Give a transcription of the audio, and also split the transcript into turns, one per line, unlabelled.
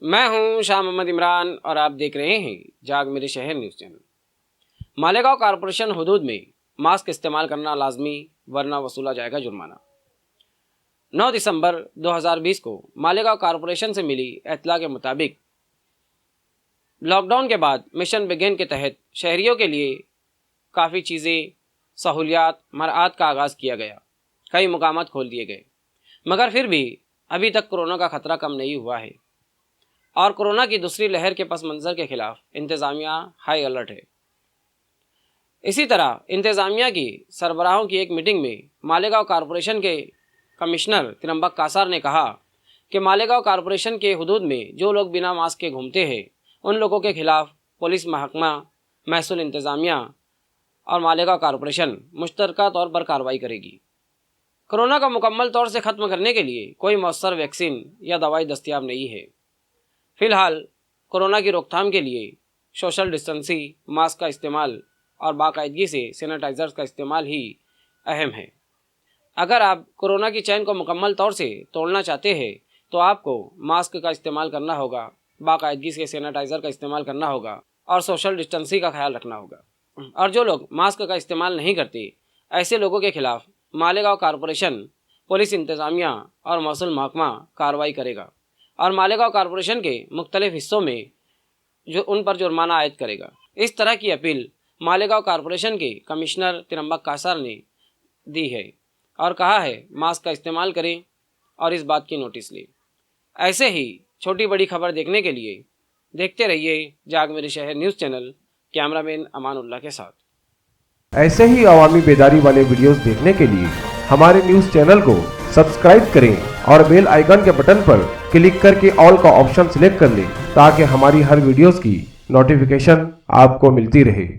میں ہوں شاہ محمد عمران اور آپ دیکھ رہے ہیں جاگ میرے شہر نیوز چینل۔ مالیگاؤں کارپوریشن حدود میں ماسک استعمال کرنا لازمی ورنہ وصولا جائے گا جرمانہ۔ 9 دسمبر 2020 کو مالیگاؤں کارپوریشن سے ملی اطلاع کے مطابق لاک ڈاؤن کے بعد مشن بگن کے تحت شہریوں کے لیے کافی چیزیں، سہولیات، مراعات کا آغاز کیا گیا۔ کئی مقامات کھول دیے گئے، مگر پھر بھی ابھی تک کورونا کا خطرہ کم نہیں ہوا ہے اور کورونا کی دوسری لہر کے پس منظر کے خلاف انتظامیہ ہائی الرٹ ہے۔ اسی طرح انتظامیہ کی سربراہوں کی ایک میٹنگ میں مالیگاؤں کارپوریشن کے کمشنر ترمبک کاسار نے کہا کہ مالیگاؤں کارپوریشن کے حدود میں جو لوگ بنا ماسک کے گھومتے ہیں ان لوگوں کے خلاف پولیس محکمہ، محصول انتظامیہ اور مالیگاؤں کارپوریشن مشترکہ طور پر کارروائی کرے گی۔ کورونا کا مکمل طور سے ختم کرنے کے لیے کوئی مؤثر ویکسین یا دوائی دستیاب نہیں ہے۔ فی الحال کورونا کی روک تھام کے لیے سوشل ڈسٹنسنگ، ماسک کا استعمال اور باقاعدگی سے سینیٹائزر کا استعمال ہی اہم ہے۔ اگر آپ کورونا کی چین کو مکمل طور سے توڑنا چاہتے ہیں تو آپ کو ماسک کا استعمال کرنا ہوگا، باقاعدگی سے سینیٹائزر کا استعمال کرنا ہوگا اور سوشل ڈسٹنسنگ کا خیال رکھنا ہوگا۔ اور جو لوگ ماسک کا استعمال نہیں کرتے ایسے لوگوں کے خلاف مالیگاؤں کارپوریشن، پولیس انتظامیہ اور موصول محکمہ کارروائی کرے گا اور مالیگاؤں کارپوریشن کے مختلف حصوں میں جو ان پر جرمانہ عائد کرے گا۔ اس طرح کی اپیل مالیگاؤں کارپوریشن کے کمشنر ترمبک کاسار نے دی ہے اور کہا ہے ماسک کا استعمال کریں اور اس بات کی نوٹس لیں۔ ایسے ہی چھوٹی بڑی خبر دیکھنے کے لیے دیکھتے رہیے جاگ میرے شہر نیوز چینل، کیمرہ مین امان اللہ کے ساتھ۔
ایسے ہی عوامی بیداری والے ویڈیوز دیکھنے کے لیے ہمارے نیوز چینل کو سبسکرائب کریں اور بیل آئیکن کے بٹن پر کلک کر کے آل کا آپشن سلیکٹ کر لیں تاکہ ہماری ہر ویڈیوز کی نوٹیفیکیشن آپ کو ملتی رہے۔